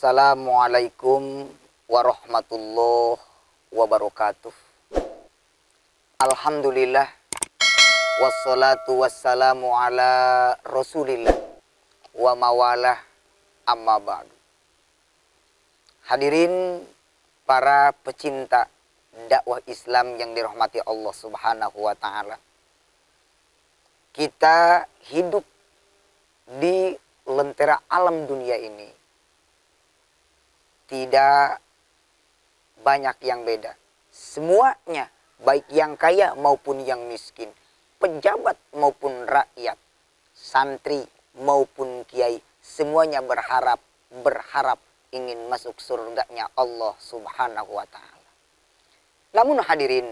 Assalamualaikum warahmatullahi wabarakatuh. Alhamdulillah, wassalatu wassalamu ala rasulillah wa mawalah, amma ba'du. Hadirin para pecinta dakwah Islam yang dirahmati Allah Subhanahu wa ta'ala. Kita hidup di lentera alam dunia ini tidak banyak yang beda. Semuanya, baik yang kaya maupun yang miskin, pejabat maupun rakyat, santri maupun kiai, semuanya berharap ingin masuk surganya Allah Subhanahu wa ta'ala. Namun hadirin,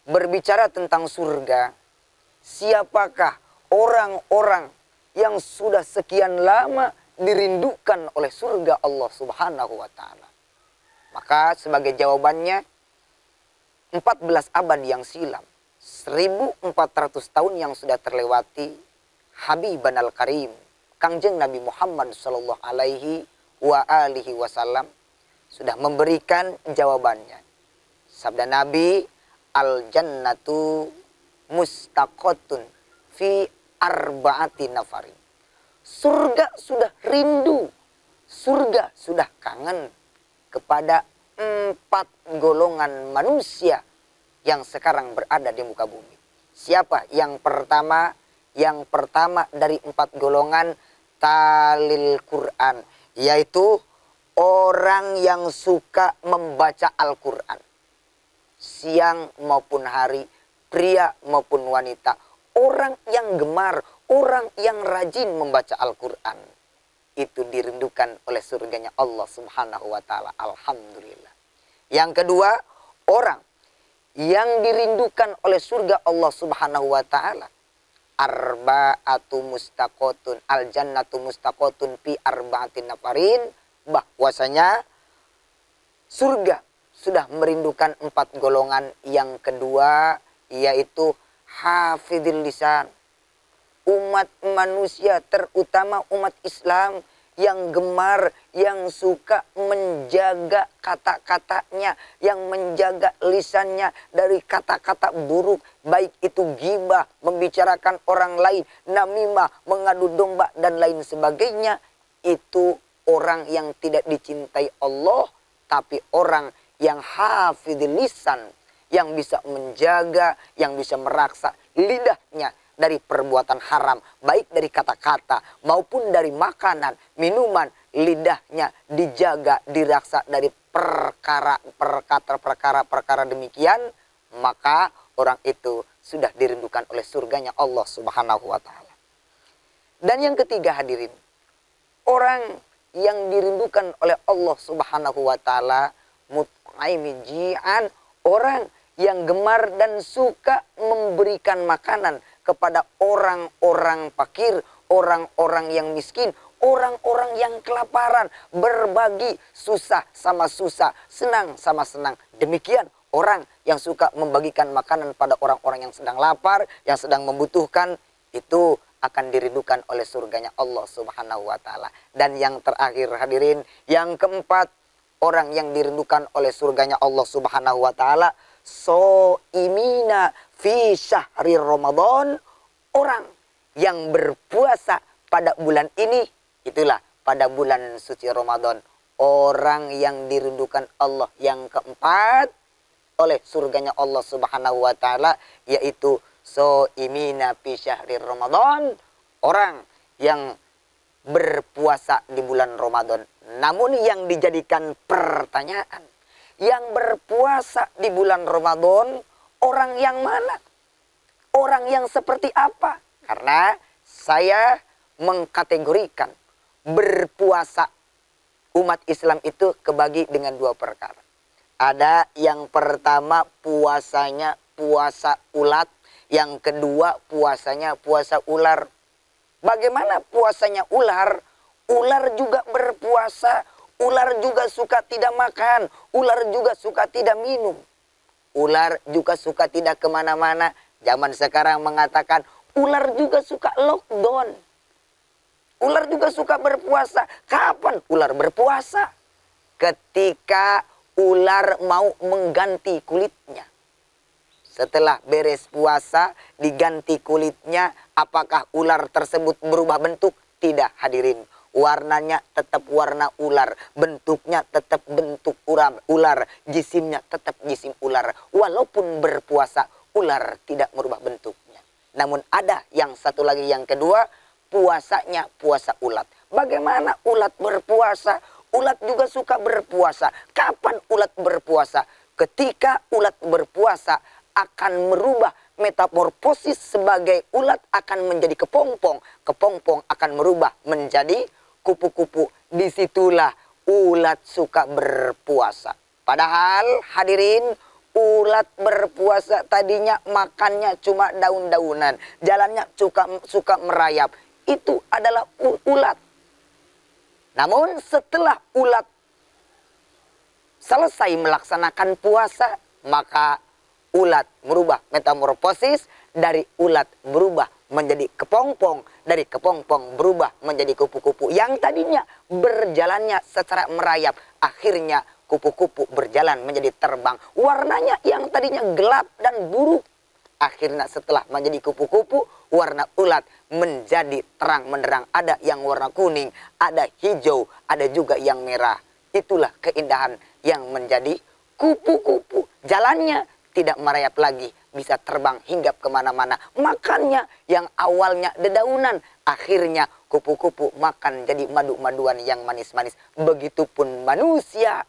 berbicara tentang surga, siapakah orang-orang yang sudah sekian lama dirindukan oleh surga Allah Subhanahu wa ta'ala? Maka sebagai jawabannya, 14 abad yang silam, 1400 tahun yang sudah terlewati, Habiban al-Karim, Kangjeng Nabi Muhammad sallallahu alaihi wa alihi wasallam sudah memberikan jawabannya. Sabda Nabi, al-jannatu mustaqotun fi arba'ati nafarin. Surga sudah rindu, surga sudah kangen kepada 4 golongan manusia yang sekarang berada di muka bumi. Siapa yang pertama? Yang pertama dari 4 golongan talil Quran, yaitu orang yang suka membaca Al-Quran. Siang maupun hari, pria maupun wanita. Orang yang gemar, orang yang rajin membaca Al-Quran, itu dirindukan oleh surganya Allah Subhanahu wa ta'ala. Alhamdulillah. Yang kedua, orang yang dirindukan oleh surga Allah Subhanahu wa ta'ala. Arba'atu mustaqotun, al-jannatu mustaqotun fi arba'atin nafarin. Bahwasanya surga sudah merindukan 4 golongan. Yang kedua, yaitu hafidhil lisan, umat manusia, terutama umat Islam yang gemar, yang suka menjaga kata-katanya, yang menjaga lisannya dari kata-kata buruk, baik itu ghibah, membicarakan orang lain, namimah, mengadu domba dan lain sebagainya. Itu orang yang tidak dicintai Allah, tapi orang yang hafidhil lisan, yang bisa menjaga, yang bisa meraksa lidahnya dari perbuatan haram, baik dari kata-kata maupun dari makanan, minuman. Lidahnya dijaga, diraksa dari perkara demikian, maka orang itu sudah dirindukan oleh surganya Allah Subhanahu wa ta'ala. Dan yang ketiga hadirin, orang yang dirindukan oleh Allah Subhanahu wa ta'ala, mut'aimi ji'an, orang yang gemar dan suka memberikan makanan kepada orang-orang fakir, orang-orang yang miskin, orang-orang yang kelaparan, berbagi susah sama susah, senang sama senang. Demikian orang yang suka membagikan makanan pada orang-orang yang sedang lapar, yang sedang membutuhkan, itu akan dirindukan oleh surganya Allah Subhanahu wa ta'ala. Dan yang terakhir hadirin, yang keempat, orang yang dirindukan oleh surganya Allah Subhanahu wa ta'ala, so'imina fi syahri Ramadan, orang yang berpuasa pada bulan ini, itulah pada bulan suci Ramadan. Orang yang dirindukan Allah yang keempat oleh surganya Allah Subhanahu wa ta'ala, yaitu so'imina fi syahri Ramadan, orang yang berpuasa di bulan Ramadan. Namun yang dijadikan pertanyaan, yang berpuasa di bulan Ramadan, orang yang mana? Orang yang seperti apa? Karena saya mengkategorikan berpuasa umat Islam itu kebagi dengan 2 perkara. Ada yang pertama puasanya puasa ulat, yang kedua puasanya puasa ular. Bagaimana puasanya ular? Ular juga berpuasa. Ular juga suka tidak makan. Ular juga suka tidak minum. Ular juga suka tidak kemana-mana. Zaman sekarang mengatakan ular juga suka lockdown. Ular juga suka berpuasa. Kapan ular berpuasa? Ketika ular mau mengganti kulitnya. Setelah beres puasa, diganti kulitnya, apakah ular tersebut berubah bentuk? Tidak, hadirin. Warnanya tetap warna ular, bentuknya tetap bentuk ular, jisimnya tetap jisim ular. Walaupun berpuasa, ular tidak merubah bentuknya. Namun ada yang satu lagi, yang kedua, puasanya puasa ulat. Bagaimana ulat berpuasa? Ulat juga suka berpuasa. Kapan ulat berpuasa? Ketika ulat berpuasa akan merubah metamorfosis sebagai ulat, akan menjadi kepompong. Kepompong akan merubah menjadi kupu-kupu. Disitulah ulat suka berpuasa. Padahal hadirin, ulat berpuasa tadinya makannya cuma daun-daunan, jalannya suka merayap. Itu adalah ulat. Namun setelah ulat selesai melaksanakan puasa, maka ulat merubah metamorfosis, dari ulat berubah menjadi kepompong, dari kepompong berubah menjadi kupu-kupu. Yang tadinya berjalannya secara merayap, akhirnya kupu-kupu berjalan menjadi terbang. Warnanya yang tadinya gelap dan buruk, akhirnya setelah menjadi kupu-kupu, warna ulat menjadi terang menderang. Ada yang warna kuning, ada hijau, ada juga yang merah. Itulah keindahan yang menjadi kupu-kupu. Jalannya tidak merayap lagi, bisa terbang hingga kemana-mana. Makannya yang awalnya dedaunan, akhirnya kupu-kupu makan jadi madu-maduan yang manis-manis. Begitupun manusia,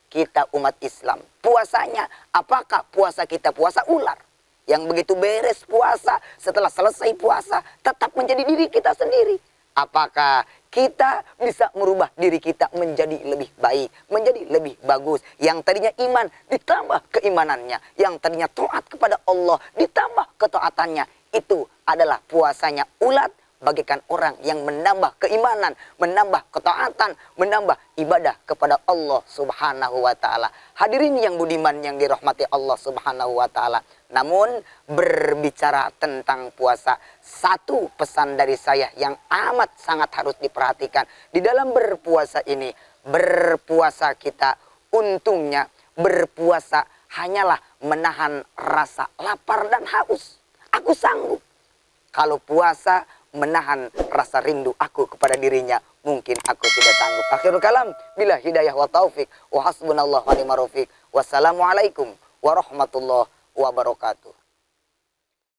kita umat Islam. Puasanya, apakah puasa kita puasa ular? Yang begitu beres puasa, setelah selesai puasa, tetap menjadi diri kita sendiri. Apakah kita bisa merubah diri kita menjadi lebih baik, menjadi lebih bagus? Yang tadinya iman, ditambah keimanannya. Yang tadinya taat kepada Allah, ditambah ketaatannya. Itu adalah puasanya ulat, bagaikan orang yang menambah keimanan, menambah ketaatan, menambah ibadah kepada Allah Subhanahu wa ta'ala. Hadirin yang budiman yang dirahmati Allah Subhanahu wa ta'ala. Namun berbicara tentang puasa, satu pesan dari saya yang amat sangat harus diperhatikan. Di dalam berpuasa ini, berpuasa kita untungnya berpuasa hanyalah menahan rasa lapar dan haus. Aku sanggup. Kalau puasa menahan rasa rindu aku kepada dirinya, mungkin aku tidak sanggup. Akhirul kalam, bila hidayah wa taufik, wa hasbunallah wa ni'mal wafiq. Wassalamualaikum warahmatullahi wabarakatuh.